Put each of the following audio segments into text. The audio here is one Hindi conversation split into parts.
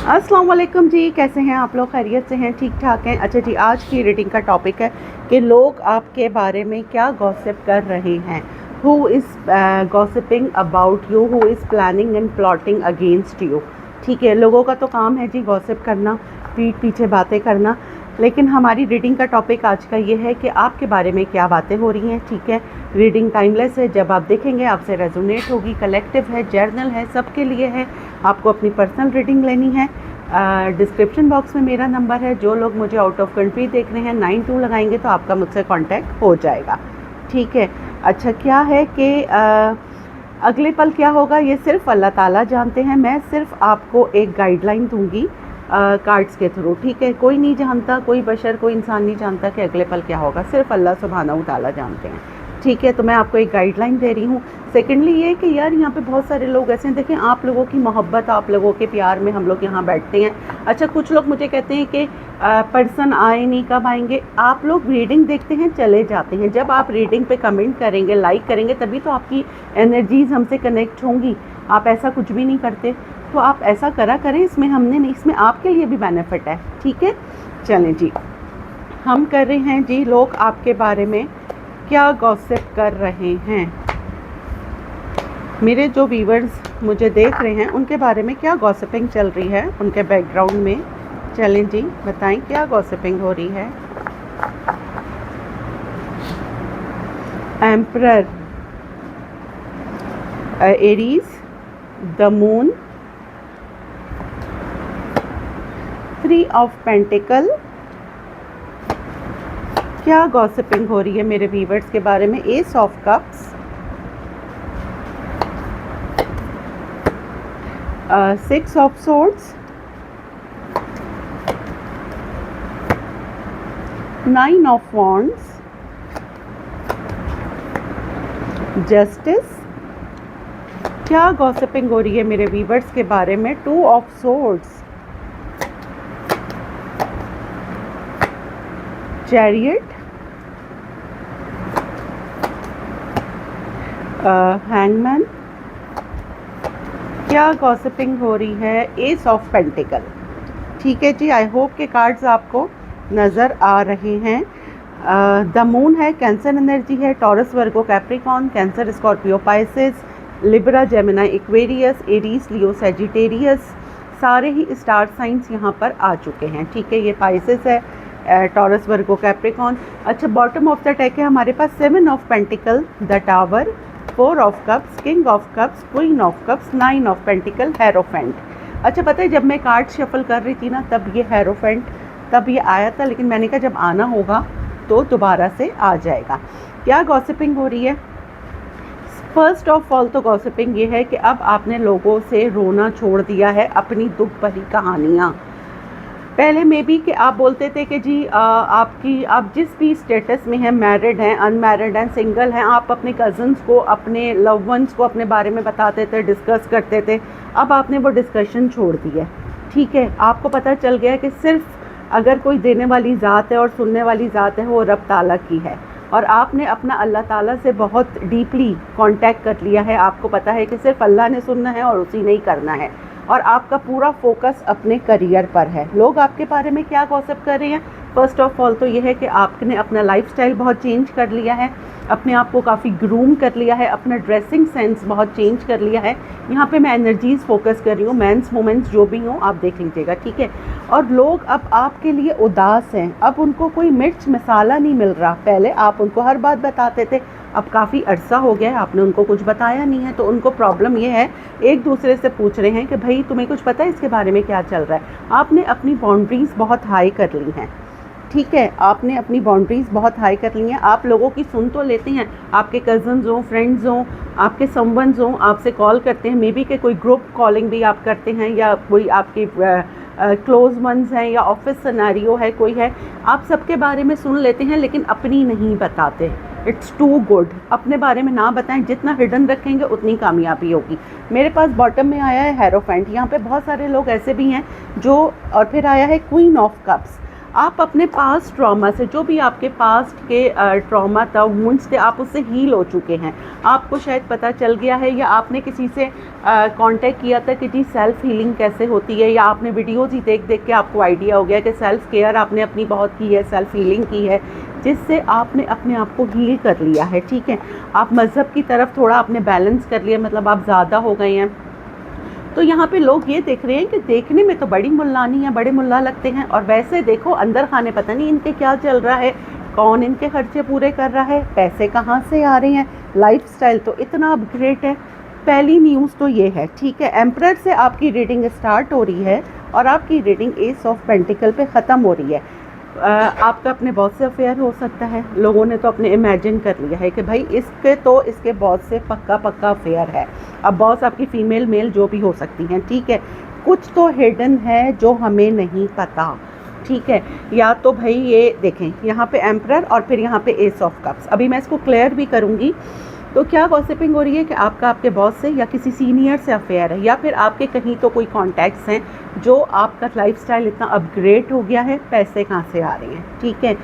अस्सलाम वालेकुम जी, कैसे हैं आप लोग? खैरियत से हैं? ठीक ठाक हैं? अच्छा जी, आज की रीडिंग का टॉपिक है कि लोग आपके बारे में क्या गॉसिप कर रहे हैं। Who is gossiping about you, who is planning and plotting against you. ठीक है, लोगों का तो काम है जी गॉसिप करना, पीठ पीछे बातें करना, लेकिन हमारी रीडिंग का टॉपिक आज का ये है कि आपके बारे में क्या बातें हो रही हैं। ठीक है, रीडिंग टाइमलेस है, जब आप देखेंगे आपसे रेजोनेट होगी। कलेक्टिव है, जर्नल है, सबके लिए है। आपको अपनी पर्सनल रीडिंग लेनी है। डिस्क्रिप्शन बॉक्स में मेरा नंबर है। जो लोग मुझे आउट ऑफ कंट्री देख रहे हैं 92 लगाएंगे तो आपका मुझसे कांटेक्ट हो जाएगा। ठीक है, अच्छा क्या है कि अगले पल क्या होगा ये सिर्फ अल्लाह ताला जानते हैं। मैं सिर्फ आपको एक गाइडलाइन दूंगी कार्ड्स के थ्रू। ठीक है, कोई नहीं जानता, कोई बशर, कोई इंसान नहीं जानता कि अगले पल क्या होगा, सिर्फ अल्लाह सुब्हानहू ताला जानते हैं। ठीक है, तो मैं आपको एक गाइडलाइन दे रही हूँ। सेकेंडली ये कि यार यहाँ पे बहुत सारे लोग ऐसे हैं, देखें आप लोगों की मोहब्बत, आप लोगों के प्यार में हम लोग यहाँ बैठते हैं। अच्छा, कुछ लोग मुझे कहते हैं कि पर्सन आए नहीं, कब आएंगे। आप लोग रीडिंग देखते हैं चले जाते हैं। जब आप रीडिंग पे कमेंट करेंगे, लाइक करेंगे, तभी तो आपकी एनर्जीज़ हमसे कनेक्ट होंगी। आप ऐसा कुछ भी नहीं करते, तो आप ऐसा करा करें। इसमें हमने नहीं, इसमें आपके लिए भी बेनिफिट है। ठीक है, चलें जी, हम कर रहे हैं जी लोग आपके बारे में क्या गॉसिप कर रहे हैं। मेरे जो व्यूअर्स मुझे देख रहे हैं उनके बारे में क्या गॉसिपिंग चल रही है उनके बैकग्राउंड में। चलें जी, बताएं क्या गॉसिपिंग हो रही है। Emperor, Aries, the moon, 3 of pentacle. क्या गॉसिपिंग हो रही है मेरे व्यूअर्स के बारे में। S of cups, 6 of swords, 9 of wands, justice. क्या गॉसिपिंग हो रही है मेरे व्यूअर्स के बारे में। 2 ऑफ सोर्ड्स, चैरियट, हैंगमैन। क्या गॉसिपिंग हो रही है। S of pentacle. ठीक है जी, आई होप के कार्ड्स आपको नज़र आ रहे हैं। द मून है, कैंसर एनर्जी है, Taurus, Virgo, Capricorn, Cancer, Scorpio, Pisces, Libra, Gemini, Aquarius, Aries, Leo, Sagittarius. सारे ही स्टार साइंस यहाँ पर आ चुके हैं। ठीक है, ये पाइसेस है, टॉरस, वर्गो, कैप्रिकॉन। अच्छा, बॉटम ऑफ द डेक है हमारे पास 7 of pentacle, the tower, 4 of cups, king of cups, queen of cups, 9 of pentacle, hierophant. अच्छा, पता है जब मैं कार्ड शफल कर रही थी ना तब ये हेरोफेंट तब ये आया था, लेकिन मैंने कहा जब आना होगा तो दोबारा से आ जाएगा। क्या गॉसिपिंग हो रही है। फर्स्ट ऑफ ऑल तो गॉसिपिंग ये है कि अब आपने लोगों से रोना छोड़ दिया है, अपनी दुख भरी कहानियाँ। पहले में भी कि आप बोलते थे कि जी आप जिस भी स्टेटस में हैं, मैरिड हैं, अनमैरिड हैं, सिंगल हैं, आप अपने कज़न्स को, अपने लव वंस को अपने बारे में बताते थे, डिस्कस करते थे। अब आपने वो डिस्कशन छोड़ दी है। ठीक है, आपको पता चल गया कि सिर्फ अगर कोई देने वाली ज़ात है और सुनने वाली ज़ात है वो रब ताला की है, और आपने अपना अल्लाह ताला से बहुत डीपली कांटेक्ट कर लिया है। आपको पता है कि सिर्फ अल्लाह ने सुनना है और उसी ने ही करना है, और आपका पूरा फोकस अपने करियर पर है। लोग आपके बारे में क्या गॉसिप कर रहे हैं। फर्स्ट ऑफ ऑल तो ये है कि आपने अपना लाइफस्टाइल बहुत चेंज कर लिया है, अपने आप को काफ़ी ग्रूम कर लिया है, अपना ड्रेसिंग सेंस बहुत चेंज कर लिया है। यहाँ पे मैं एनर्जीज़ फोकस कर रही हूँ, मेंस वुमेंस जो भी हों आप देख लीजिएगा। ठीक है, और लोग अब आपके लिए उदास हैं, अब उनको कोई मिर्च मसाला नहीं मिल रहा। पहले आप उनको हर बात बताते थे, अब काफ़ी अरसा हो गया है आपने उनको कुछ बताया नहीं है, तो उनको प्रॉब्लम ये है, एक दूसरे से पूछ रहे हैं कि भाई तुम्हें कुछ पता है इसके बारे में क्या चल रहा है। आपने अपनी बाउंड्रीज़ बहुत हाई कर ली हैं। ठीक है, आपने अपनी बाउंड्रीज़ बहुत हाई कर ली हैं। आप लोगों की सुन तो लेते हैं, आपके कज़न्स हों, फ्रेंड्स हों, आपके संबंध हों, आपसे कॉल करते हैं, मे बी के कोई ग्रुप कॉलिंग भी आप करते हैं, या कोई आपके क्लोज वंस हैं, या ऑफिस सिनेरियो है, कोई है, आप सबके बारे में सुन लेते हैं लेकिन अपनी नहीं बताते। इट्स टू गुड, अपने बारे में ना बताएं, जितना हिडन रखेंगे उतनी कामयाबी होगी। मेरे पास बॉटम में आया है हेरोफेंट। यहाँ पे बहुत सारे लोग ऐसे भी हैं जो, और फिर आया है क्वीन ऑफ कप्स। आप अपने पास्ट ट्रॉमा से, जो भी आपके पास्ट के ट्रॉमा था, वुंड्स थे, आप उससे हील हो चुके हैं। आपको शायद पता चल गया है, या आपने किसी से कांटेक्ट किया था कि जी सेल्फ हीलिंग कैसे होती है, या आपने वीडियोज़ ही देख देख के आपको आइडिया हो गया कि सेल्फ केयर आपने अपनी बहुत की है, सेल्फ हीलिंग की है, जिससे आपने अपने आप को हील कर लिया है। ठीक है, आप मज़हब की तरफ थोड़ा आपने बैलेंस कर लिया, मतलब आप ज़्यादा हो गए हैं। तो यहाँ पे लोग ये देख रहे हैं कि देखने में तो बड़ी मुल्लानी है, बड़े मुल्ला लगते हैं, और वैसे देखो अंदर खाने पता नहीं इनके क्या चल रहा है, कौन इनके खर्चे पूरे कर रहा है, पैसे कहाँ से आ रहे हैं, लाइफस्टाइल तो इतना अपग्रेड है। पहली न्यूज़ तो ये है। ठीक है, एम्परर से आपकी रीडिंग स्टार्ट हो रही है और आपकी रीडिंग एस ऑफ पेंटिकल पे ख़त्म हो रही है। आपका अपने बॉस से अफेयर हो सकता है। लोगों ने तो अपने इमेजिन कर लिया है कि भाई इसके बॉस से पक्का पक्का अफेयर है। अब बॉस आपकी फ़ीमेल मेल जो भी हो सकती हैं। ठीक है, कुछ तो हिडन है जो हमें नहीं पता। ठीक है, या तो भाई ये देखें यहाँ पे एम्परर और फिर यहाँ पे एस ऑफ कप्स। अभी मैं इसको क्लियर भी करूँगी। तो क्या गॉसिपिंग हो रही है कि आपका आपके बॉस से या किसी सीनियर से अफेयर है, या फिर आपके कहीं तो कोई कॉन्टैक्ट्स हैं जो आपका लाइफस्टाइल इतना अपग्रेड हो गया है, पैसे कहाँ से आ रहे हैं। ठीक है,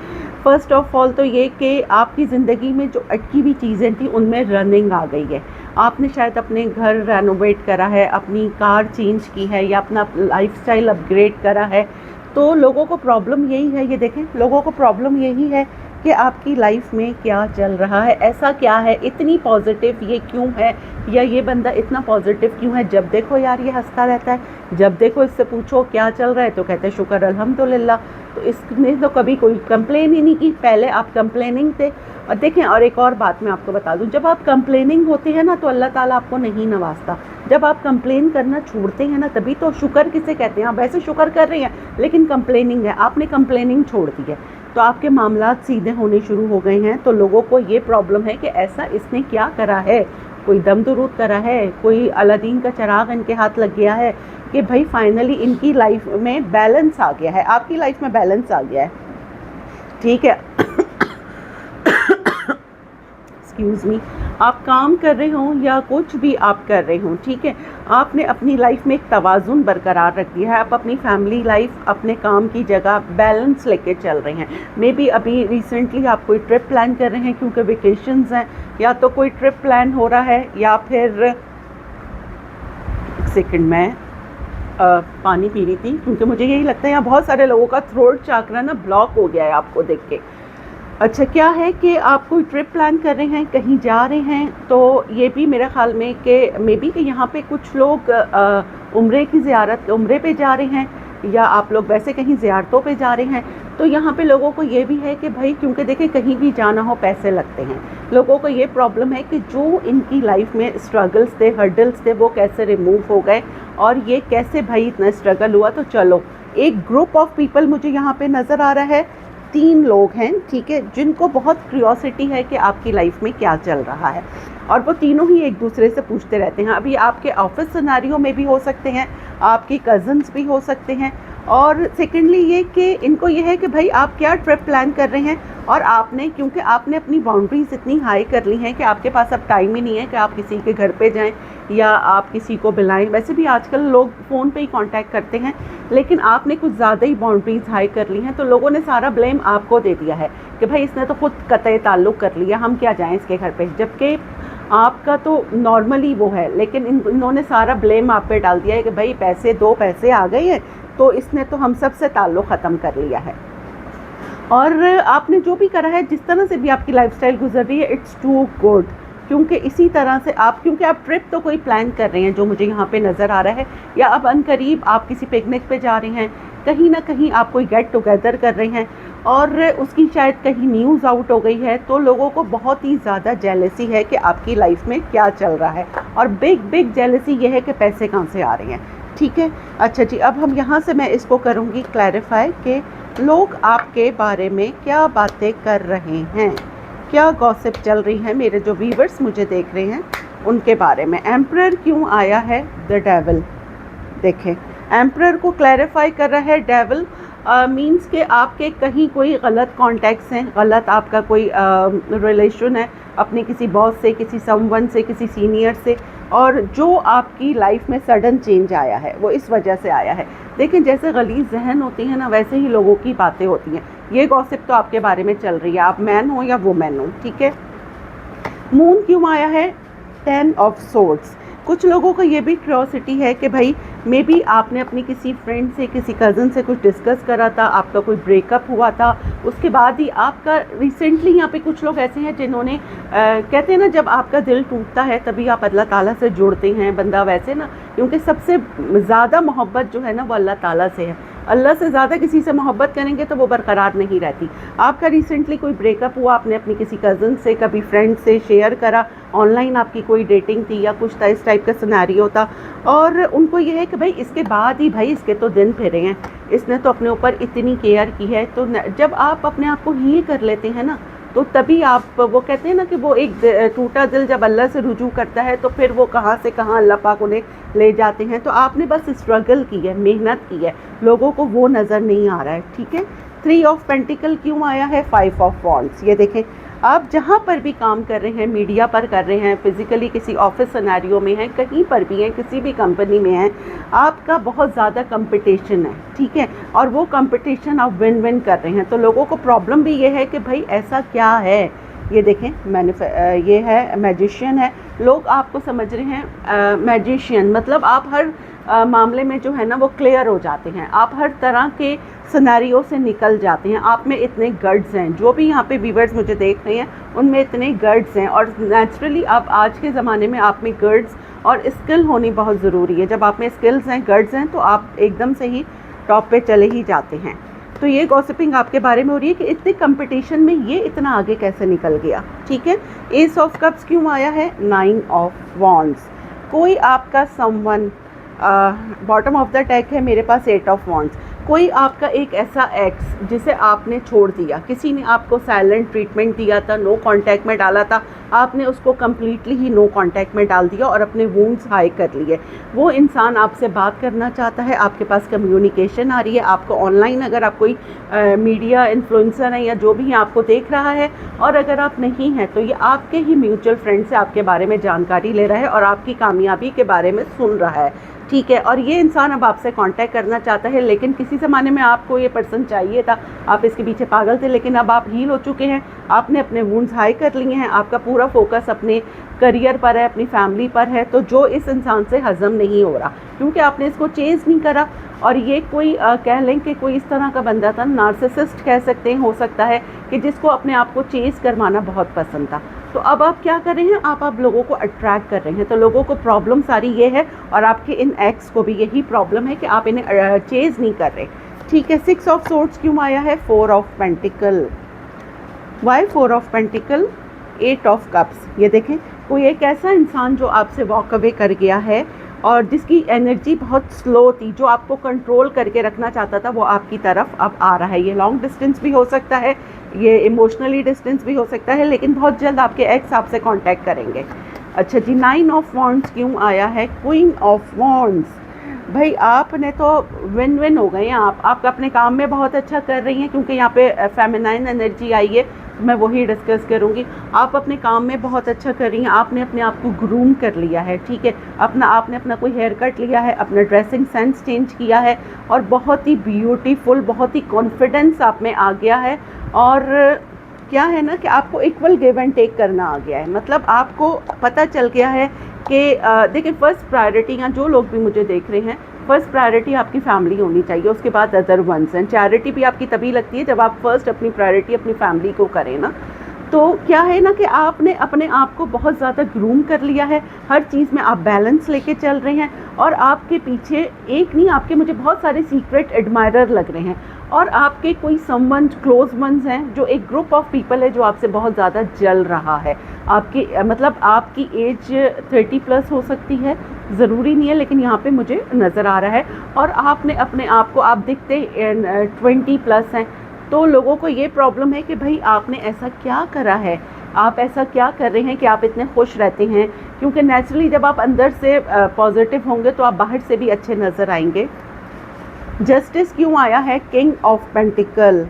फर्स्ट ऑफ ऑल तो ये कि आपकी ज़िंदगी में जो अटकी हुई चीज़ें थी उनमें रनिंग आ गई है। आपने शायद अपने घर रेनोवेट करा है, अपनी कार चेंज की है, या अपना लाइफस्टाइल अपग्रेड करा है। तो लोगों को प्रॉब्लम यही है, ये देखें, लोगों को प्रॉब्लम यही है कि आपकी लाइफ में क्या चल रहा है, ऐसा क्या है, इतनी पॉजिटिव ये क्यों है, या ये बंदा इतना पॉजिटिव क्यों है। जब देखो यार ये हंसता रहता है, जब देखो इससे पूछो क्या चल रहा है तो कहते हैं शुक्र अल्हम्दुलिल्लाह। तो इसने तो कभी कोई कंप्लेन ही नहीं की। पहले आप कंप्लेनिंग थे। और देखें, और एक और बात मैं आपको बता दूं, जब आप कंप्लेनिंग होते हैं ना तो अल्लाह ताला आपको नहीं नवाजता। जब आप कंप्लेन करना छोड़ते हैं ना तभी तो शुक्र किसे कहते हैं। आप वैसे शुक्र कर रहे हैं लेकिन कंप्लेनिंग है, आपने कंप्लेनिंग छोड़ दी है तो आपके मामलात सीधे होने शुरू हो गए हैं। तो लोगों को ये प्रॉब्लम है कि ऐसा इसने क्या करा है, कोई दम दुरूद करा है, कोई अलादीन का चिराग इनके हाथ लग गया है कि भाई फाइनली इनकी लाइफ में बैलेंस आ गया है, आपकी लाइफ में बैलेंस आ गया है। ठीक है, एक्सक्यूज़ मी, आप काम कर रहे हों या कुछ भी आप कर रहे हों, ठीक है, आपने अपनी लाइफ में एक तवाज़ुन बरकरार रख दिया है। आप अपनी फैमिली लाइफ, अपने काम की जगह बैलेंस लेके चल रहे हैं। मे बी अभी रिसेंटली आप कोई ट्रिप प्लान कर रहे हैं क्योंकि वेकेशंस हैं, या तो कोई ट्रिप प्लान हो रहा है, या फिर एक सेकंड में पानी पी रही थी क्योंकि मुझे यही लगता है यहाँ बहुत सारे लोगों का थ्रोट चाकरा ना ब्लॉक हो गया है आपको देख के। अच्छा, क्या है कि आप कोई ट्रिप प्लान कर रहे हैं, कहीं जा रहे हैं, तो ये भी मेरे ख़्याल में कि मे बी कि यहाँ पे कुछ लोग उम्रे की ज़ियारत, उम्रे पे जा रहे हैं, या आप लोग वैसे कहीं ज़ियारतों पे जा रहे हैं। तो यहाँ पे लोगों को ये भी है कि भाई क्योंकि देखिए कहीं भी जाना हो पैसे लगते हैं। लोगों को ये प्रॉब्लम है कि जो इनकी लाइफ में स्ट्रगल्स थे, हर्डल्स थे, वो कैसे रिमूव हो गए, और ये कैसे भाई इतना स्ट्रगल हुआ। तो चलो, एक ग्रुप ऑफ पीपल मुझे यहाँ पे नज़र आ रहा है, 3 लोग हैं, ठीक है, जिनको बहुत क्यूरियोसिटी है कि आपकी लाइफ में क्या चल रहा है, और वो तीनों ही एक दूसरे से पूछते रहते हैं। अभी आपके ऑफिस सिनेरियो में भी हो सकते हैं, आपकी कज़न्स भी हो सकते हैं, और सेकेंडली ये कि इनको ये है कि भाई आप क्या ट्रिप प्लान कर रहे हैं, और आपने क्योंकि आपने अपनी बाउंड्रीज इतनी हाई कर ली हैं कि आपके पास अब टाइम ही नहीं है कि आप किसी के घर पे जाएं या आप किसी को बुलाएं। वैसे भी आजकल लोग फ़ोन पे ही कांटेक्ट करते हैं, लेकिन आपने कुछ ज़्यादा ही बाउंड्रीज हाई कर ली हैं, तो लोगों ने सारा ब्लेम आपको दे दिया है कि भाई इसने तो खुद कतई ताल्लुक़ कर लिया, हम क्या जाएँ इसके घर पर। जबकि आपका तो नॉर्मली वो है, लेकिन इन्होंने सारा ब्लेम आप पे डाल दिया है कि भाई पैसे आ गए हैं तो इसने तो हम सब से ताल्लुक़ ख़त्म कर लिया है। और आपने जो भी करा है, जिस तरह से भी आपकी लाइफस्टाइल गुजर रही है, इट्स टू गुड, क्योंकि इसी तरह से क्योंकि आप ट्रिप तो कोई प्लान कर रहे हैं जो मुझे यहाँ पे नज़र आ रहा है, या अब अनकरीब आप किसी पिकनिक पे जा रहे हैं, कहीं ना कहीं आप कोई गेट टुगेदर कर रहे हैं, और उसकी शायद कहीं न्यूज़ आउट हो गई है, तो लोगों को बहुत ही ज़्यादा जेलसी है कि आपकी लाइफ में क्या चल रहा है, और बिग जेलसी ये है कि पैसे कहाँ से आ रहे हैं। ठीक है, अच्छा जी, अब हम यहाँ से मैं इसको करूँगी क्लैरिफाई कि लोग आपके बारे में क्या बातें कर रहे हैं, क्या गॉसिप चल रही है, मेरे जो व्यूअर्स मुझे देख रहे हैं उनके बारे में। एम्परर क्यों आया है, द डेविल। देखें, एम्परर को क्लैरिफाई कर रहा है डेविल, मींस के आपके कहीं कोई गलत कॉन्टैक्ट्स हैं, गलत आपका कोई रिलेशन है अपने किसी बॉस से, किसी समवन से, किसी सीनियर से, और जो आपकी लाइफ में सडन चेंज आया है वो इस वजह से आया है। देखिए जैसे गलीज़ जहन होती हैं ना, वैसे ही लोगों की बातें होती हैं। ये गॉसिप तो आपके बारे में चल रही है, आप मैन हो या वुमेन हो, ठीक है। मून क्यों आया है? 10 ऑफ सोर्ड्स। कुछ लोगों को ये भी क्यूरियोसिटी है कि भाई मे बी आपने अपनी किसी फ्रेंड से, किसी कज़न से कुछ डिस्कस करा था, आपका कोई ब्रेकअप हुआ था, उसके बाद ही आपका रिसेंटली, यहाँ पे कुछ लोग ऐसे हैं जिन्होंने कहते हैं ना, जब आपका दिल टूटता है तभी आप अल्लाह ताला से जुड़ते हैं। बंदा वैसे ना, क्योंकि सबसे ज़्यादा मोहब्बत जो है ना वो अल्लाह ताला से है। अल्लाह से ज़्यादा किसी से मोहब्बत करेंगे तो वो बरकरार नहीं रहती। आपका रिसेंटली कोई ब्रेकअप हुआ, आपने अपनी किसी कज़न से, कभी फ्रेंड से शेयर करा, ऑनलाइन आपकी कोई डेटिंग थी या कुछ था, इस टाइप का सिनेरियो था, और उनको ये है कि भाई इसके बाद ही भाई इसके तो दिन फिरे हैं, इसने तो अपने ऊपर इतनी केयर की है। तो जब आप अपने आप को हील कर लेते हैं ना, तो तभी आप, वो कहते हैं ना कि वो एक टूटा दिल जब अल्लाह से रुजू करता है तो फिर वो कहाँ से कहाँ अल्लाह पाक उन्हें ले जाते हैं। तो आपने बस स्ट्रगल की है, मेहनत की है, लोगों को वो नज़र नहीं आ रहा है, ठीक है। 3 ऑफ पेंटिकल क्यों आया है? 5 ऑफ वॉन्ड्स। ये देखें, आप जहाँ पर भी काम कर रहे हैं, मीडिया पर कर रहे हैं, फिज़िकली किसी ऑफिस सिनेरियो में हैं, कहीं पर भी हैं, किसी भी कंपनी में हैं, आपका बहुत ज़्यादा कंपटीशन है, ठीक है। और वो कंपटीशन आप विन विन कर रहे हैं। तो लोगों को प्रॉब्लम भी ये है कि भाई ऐसा क्या है। ये देखें, ये है मैजिशियन है, लोग आपको समझ रहे हैं मैजिशियन, मतलब आप हर मामले में जो है ना वो क्लियर हो जाते हैं, आप हर तरह के सिनेरियो से निकल जाते हैं, आप में इतने गट्स हैं। जो भी यहाँ पे व्यूअर्स मुझे देख रहे हैं उनमें इतने गट्स हैं, और नेचुरली आप आज के ज़माने में आप में गट्स और स्किल होनी बहुत ज़रूरी है। जब आप में स्किल्स हैं, गट्स हैं, तो आप एकदम से ही टॉप पे चले ही जाते हैं। तो ये गॉसिपिंग आपके बारे में हो रही है कि इतने कंपटीशन में ये इतना आगे कैसे निकल गया, ठीक है। एस ऑफ कप्स क्यों आया है? 9 ऑफ वॉन्ड्स। कोई आपका someone, bottom of the tag है मेरे पास 8 ऑफ वॉन्ड्स। कोई आपका एक ऐसा एक्स जिसे आपने छोड़ दिया, किसी ने आपको साइलेंट ट्रीटमेंट दिया था, नो कांटेक्ट में डाला था, आपने उसको कम्प्लीटली ही नो कांटेक्ट में डाल दिया और अपने वूंड्स हाई कर लिए। वो इंसान आपसे बात करना चाहता है, आपके पास कम्युनिकेशन आ रही है, आपको ऑनलाइन, अगर आप कोई मीडिया इन्फ्लुएंसर हैं या जो भी है आपको देख रहा है, और अगर आप नहीं हैं तो ये आपके ही म्यूचुअल फ्रेंड से आपके बारे में जानकारी ले रहा है और आपकी कामयाबी के बारे में सुन रहा है, ठीक है। और ये इंसान अब आपसे कांटेक्ट करना चाहता है, लेकिन किसी ज़माने में आपको ये पर्सन चाहिए था, आप इसके पीछे पागल थे, लेकिन अब आप हील हो चुके हैं, आपने अपने वुंड्स हाई कर लिए हैं, आपका पूरा फोकस अपने करियर पर है, अपनी फैमिली पर है। तो जो इस इंसान से हज़म नहीं हो रहा, क्योंकि आपने इसको चेज़ नहीं करा, और ये कोई कह लें कि कोई इस तरह का बंदा था, नार्सिसिस्ट कह सकते हैं, हो सकता है कि जिसको अपने आप को चेज़ करवाना बहुत पसंद था। तो अब आप क्या कर रहे हैं? आप लोगों को अट्रैक्ट कर रहे हैं। तो लोगों को प्रॉब्लम सारी ये है, और आपके इन एक्स को भी यही प्रॉब्लम है कि आप इन्हें चेज़ नहीं कर रहे, ठीक है। 6 ऑफ सोर्ड्स क्यों आया है? 4 of pentacle. Why 4 of pentacle? 8 of cups. ये देखें, कोई एक ऐसा इंसान जो आपसे वॉक अवे कर गया है और जिसकी एनर्जी बहुत स्लो थी, जो आपको कंट्रोल करके रखना चाहता था, वो आपकी तरफ अब आ रहा है। ये लॉन्ग डिस्टेंस भी हो सकता है, ये इमोशनली डिस्टेंस भी हो सकता है, लेकिन बहुत जल्द आपके एक्स आपसे कांटेक्ट करेंगे। अच्छा जी, 9 ऑफ वॉन्ड्स क्यों आया है? Queen of wands. भाई आपने तो विन विन हो गए हैं, आप अपने काम में बहुत अच्छा कर रही हैं, क्योंकि यहाँ पे फेमिनाइन एनर्जी आई है, मैं वही डिस्कस करूँगी। आप अपने काम में बहुत अच्छा कर रही हैं, आपने अपने आप को ग्रूम कर लिया है, ठीक है। आपने अपना कोई हेयर कट लिया है, अपना ड्रेसिंग सेंस चेंज किया है, और बहुत ही ब्यूटीफुल, बहुत ही कॉन्फिडेंस आप में आ गया है। और क्या है ना कि आपको इक्वल गिव एंड टेक करना आ गया है, मतलब आपको पता चल गया है कि देखिए, फर्स्ट प्रायोरिटी, यहाँ जो लोग भी मुझे देख रहे हैं, फर्स्ट प्रायोरिटी आपकी फैमिली होनी चाहिए, उसके बाद अदर वंस हैं। चैरिटी भी आपकी तभी लगती है जब आप फर्स्ट अपनी प्रायोरिटी अपनी फैमिली को करें ना। तो क्या है ना कि आपने अपने आप को बहुत ज़्यादा ग्रूम कर लिया है, हर चीज़ में आप बैलेंस लेके चल रहे हैं, और आपके पीछे एक नहीं, आपके मुझे बहुत सारे सीक्रेट एडमायरर लग रहे हैं, और आपके कोई समवन क्लोज वंस हैं, जो एक ग्रुप ऑफ पीपल है जो आपसे बहुत ज़्यादा जल रहा है। आपकी मतलब आपकी एज 30+ हो सकती है, ज़रूरी नहीं है, लेकिन यहाँ पे मुझे नज़र आ रहा है, और आपने अपने आप को, आप दिखते 20+ हैं। तो लोगों को ये प्रॉब्लम है कि भाई आपने ऐसा क्या करा है, आप ऐसा क्या कर रहे हैं कि आप इतने खुश रहते हैं, क्योंकि नेचुरली जब आप अंदर से पॉजिटिव होंगे तो आप बाहर से भी अच्छे नज़र आएंगे। जस्टिस क्यों आया है? King of pentacle.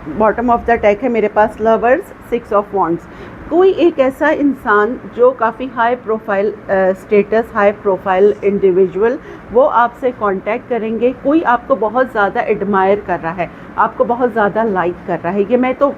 Bottom of the tag है मेरे पास लवर्स, 6 ऑफ वॉन्ड्स। कोई एक ऐसा इंसान जो काफ़ी high profile status, high profile individual, वो आपसे कांटेक्ट करेंगे। कोई आपको बहुत ज़्यादा एडमायर कर रहा है, आपको बहुत ज़्यादा लाइक कर रहा है। ये मैं तो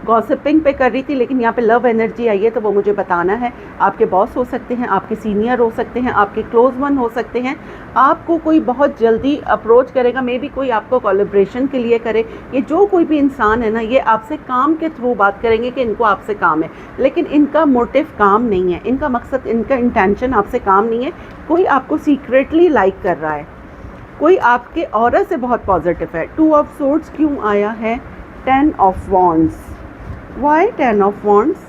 गॉसिपिंग पे कर रही थी, लेकिन यहाँ पे लव एनर्जी आई है तो वो मुझे बताना है। आपके बॉस हो सकते हैं, आपके सीनियर हो सकते हैं, आपके क्लोज वन हो सकते हैं। आपको कोई बहुत जल्दी अप्रोच करेगा, मे बी कोई आपको कोलैबोरेशन के लिए करे। ये जो कोई भी इंसान है ना, ये आपसे काम के थ्रू बात करेंगे कि इनको आपसे काम है, लेकिन इनका मोटिव काम नहीं है, इनका मकसद, इनका इंटेंशन आपसे काम नहीं है। कोई आपको सीक्रेटली लाइक कर रहा है, कोई आपके ऑरा से बहुत पॉजिटिव है। 2 ऑफ सोर्ड्स क्यों आया है? 10 of wands. Why 10 of wands?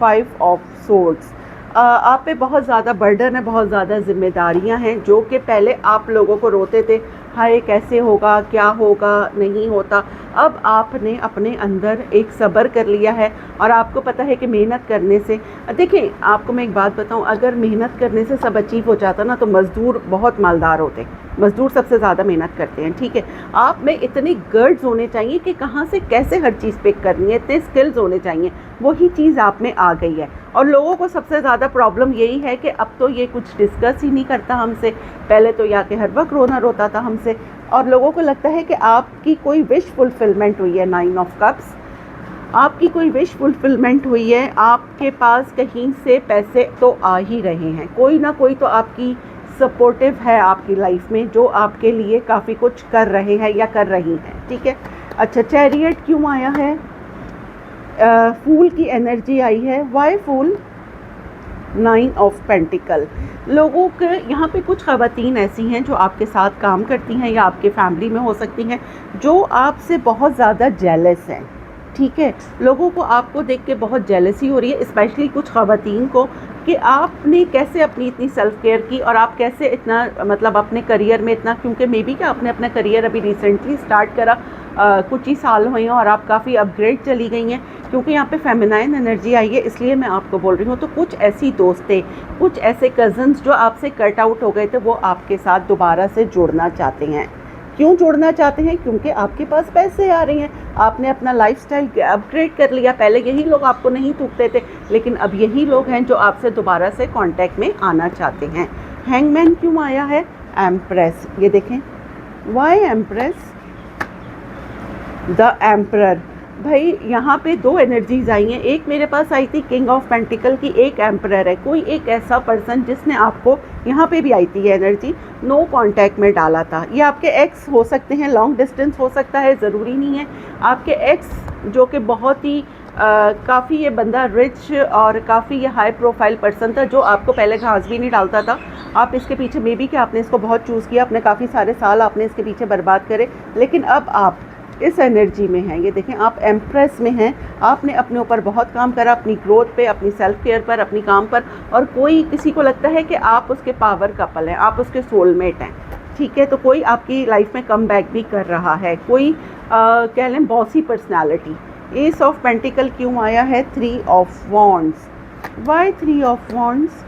5 of swords. आप पे बहुत ज़्यादा बर्डन है, बहुत ज़्यादा जिम्मेदारियां हैं, जो कि पहले आप लोगों को रोते थे, हाय कैसे होगा, क्या होगा, नहीं होता। अब आपने अपने अंदर एक सब्र कर लिया है और आपको पता है कि मेहनत करने से, देखिए आपको मैं एक बात बताऊं, अगर मेहनत करने से सब अचीव हो जाता ना तो मज़दूर बहुत मालदार होते। मज़दूर सबसे ज़्यादा मेहनत करते हैं, ठीक है। आप में इतने गर्ड्स होने चाहिए कि कहाँ से कैसे हर चीज़ पिक करनी है, इतने स्किल्स होने चाहिए, वही चीज़ आप में आ गई है। और लोगों को सबसे ज़्यादा प्रॉब्लम यही है कि अब तो ये कुछ डिस्कस ही नहीं करता हमसे, पहले तो या के हर वक्त रोना रोता था हमसे। और लोगों को लगता है कि आपकी कोई विश फुलफिलमेंट हुई है। 9 ऑफ कप्स, आपकी कोई विश फुलफिलमेंट हुई है, आपके पास कहीं से पैसे तो आ ही रहे हैं, कोई ना कोई तो आपकी सपोर्टिव है आपकी लाइफ में, जो आपके लिए काफ़ी कुछ कर रहे हैं या कर रही हैं, ठीक है। अच्छा, चैरियट क्यों आया है? फूल की एनर्जी आई है। Why fool? 9 of pentacle. लोगों के यहाँ पे कुछ ख़वातीन ऐसी हैं जो आपके साथ काम करती हैं या आपके फैमिली में हो सकती हैं, जो आपसे बहुत ज़्यादा जेलस हैं, ठीक है। लोगों को आपको देख के बहुत जेलसी हो रही है, स्पेशली कुछ ख़वातीन को, कि आपने कैसे अपनी इतनी सेल्फ़ केयर की और आप कैसे इतना मतलब अपने करियर में इतना, क्योंकि मे बी कि आपने अपना करियर अभी रिसेंटली स्टार्ट करा, कुछ ही साल हुए हैं और आप काफ़ी अपग्रेड चली गई हैं, क्योंकि यहाँ पे फेमिनाइन एनर्जी आई है, इसलिए मैं आपको बोल रही हूँ। तो कुछ ऐसी दोस्तें, कुछ ऐसे कज़न्स जो आपसे कट आउट हो गए थे, वो आपके साथ दोबारा से जुड़ना चाहते हैं। क्यों जुड़ना चाहते हैं? क्योंकि आपके पास पैसे आ रहे हैं, आपने अपना लाइफस्टाइल अपग्रेड कर लिया। पहले यही लोग आपको नहीं थूकते थे, लेकिन अब यही लोग हैं जो आपसे दोबारा से कांटेक्ट में आना चाहते हैं। हैंगमैन क्यों आया है? एम्प्रेस। ये देखें, वाई एम्प्रेस? The emperor. भाई यहाँ पे 2 एनर्जीज आई हैं, एक मेरे पास आई थी किंग ऑफ पेंटिकल की, एक एम्परर है। कोई एक ऐसा पर्सन जिसने आपको, यहाँ पे भी आई थी ये एनर्जी, नो कांटेक्ट में डाला था। ये आपके एक्स हो सकते हैं, लॉन्ग डिस्टेंस हो सकता है, ज़रूरी नहीं है। आपके एक्स जो कि बहुत ही काफ़ी, ये बंदा रिच और काफ़ी ये हाई प्रोफाइल पर्सन था, जो आपको पहले घास भी नहीं डालता था। आप इसके पीछे, मे बी कि आपने इसको बहुत चूज़ किया, अपने काफ़ी सारे साल आपने इसके पीछे बर्बाद करे, लेकिन अब आप इस एनर्जी में हैं। ये देखें, आप एम्प्रेस में हैं, आपने अपने ऊपर बहुत काम करा, अपनी ग्रोथ पे, अपनी सेल्फ केयर पर, अपनी काम पर, और कोई किसी को लगता है कि आप उसके पावर कपल हैं, आप उसके सोलमेट हैं, ठीक है। तो कोई आपकी लाइफ में कम बैक भी कर रहा है, कोई कह लें bossy personality. Ace of pentacle क्यों आया है? 3 of wands. Why 3 of wands?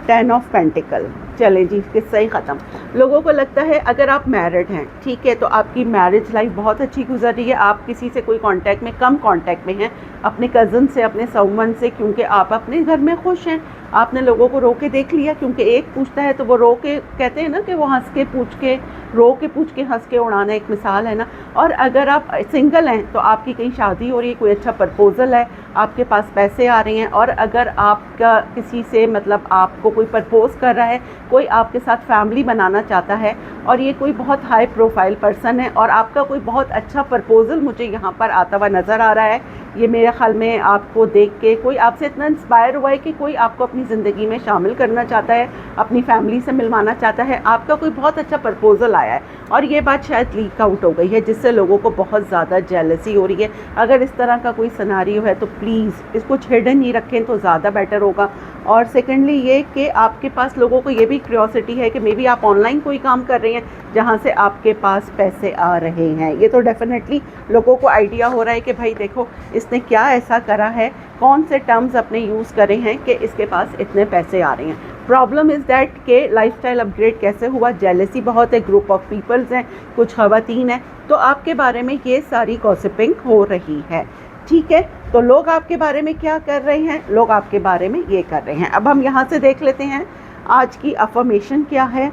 10 of pentacle. चले जी, किस्सा ही ख़त्म। लोगों को लगता है अगर आप मैरिड हैं, ठीक है, तो आपकी मैरिज लाइफ बहुत अच्छी गुजर रही है, आप किसी से कोई कांटेक्ट में, कम कांटेक्ट में हैं, अपने कज़न से, अपने समवन से, क्योंकि आप अपने घर में खुश हैं। आपने लोगों को रो के देख लिया, क्योंकि एक पूछता है तो वो रो के, कहते हैं ना कि वो हंस के पूछ के, रो के पूछ के हंस के उड़ाना, एक मिसाल है ना। और अगर आप सिंगल हैं तो आपकी कहीं शादी हो रही है, कोई अच्छा प्रपोजल है, आपके पास पैसे आ रहे हैं, और अगर आपका किसी से मतलब आपको कोई प्रपोज कर रहा है, कोई आपके साथ फैमिली बनाना चाहता है, और ये कोई बहुत हाई प्रोफाइल पर्सन है, और आपका कोई बहुत अच्छा प्रपोजल मुझे यहाँ पर आता हुआ नज़र आ रहा है। ये मेरे ख्याल में आपको देख के कोई आपसे इतना इंस्पायर हुआ है कि कोई आपको अपनी ज़िंदगी में शामिल करना चाहता है, अपनी फैमिली से मिलवाना चाहता है, आपका कोई बहुत अच्छा प्रपोजल आया है, और ये बात शायद लीक आउट हो गई है, जिससे लोगों को बहुत ज़्यादा जेलसी हो रही है। अगर इस तरह का कोई सिनेरियो है तो प्लीज़ इसको हिडन ही रखें तो ज़्यादा बेटर होगा। और सेकेंडली ये कि आपके पास, लोगों को ये भी क्यूरियोसिटी है कि मे बी आप ऑनलाइन कोई काम कर रहे हैं जहाँ से आपके पास पैसे आ रहे हैं। ये तो डेफिनेटली लोगों को आइडिया हो रहा है कि भाई देखो इसने क्या ऐसा करा है, कौन से टर्म्स अपने यूज़ करे हैं कि इसके पास इतने पैसे आ रहे हैं। प्रॉब्लम इज़ दैट के लाइफस्टाइल अपग्रेड कैसे हुआ? जेलसी बहुत है, ग्रुप ऑफ पीपल्स हैं, कुछ ख़वातीन हैं, तो आपके बारे में ये सारी गॉसिपिंग हो रही है, ठीक है। तो लोग आपके बारे में क्या कर रहे हैं, लोग आपके बारे में ये कर रहे हैं। अब हम यहाँ से देख लेते हैं आज की अफर्मेशन क्या है।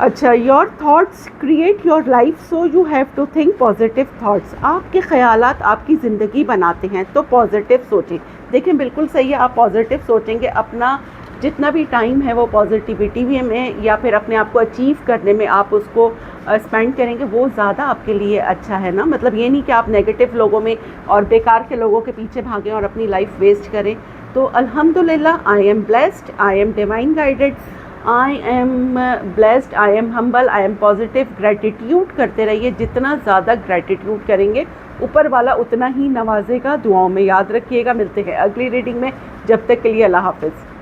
अच्छा, your thoughts create your life, so you have to think positive thoughts. आपके ख़यालात आपकी ज़िंदगी बनाते हैं, तो पॉजिटिव सोचें। देखें, बिल्कुल सही है, आप पॉजिटिव सोचेंगे, अपना जितना भी टाइम है वो पॉजिटिविटी में या फिर अपने आप को अचीव करने में आप उसको स्पेंड करेंगे, वो ज़्यादा आपके लिए अच्छा है ना। मतलब ये नहीं कि आप नेगेटिव लोगों में और बेकार के लोगों के पीछे भागें और अपनी लाइफ वेस्ट करें। तो अल्हम्दुलिल्लाह, I am blessed, I am divine guided, I am blessed, I am humble, I am positive. Gratitude करते रहिए, जितना ज़्यादा ग्रेटिट्यूड करेंगे ऊपर वाला उतना ही नवाजेगा। दुआओं में याद रखिएगा। मिलते हैं अगली रीडिंग में, जब तक के लिए अल्लाह हाफ़िज़।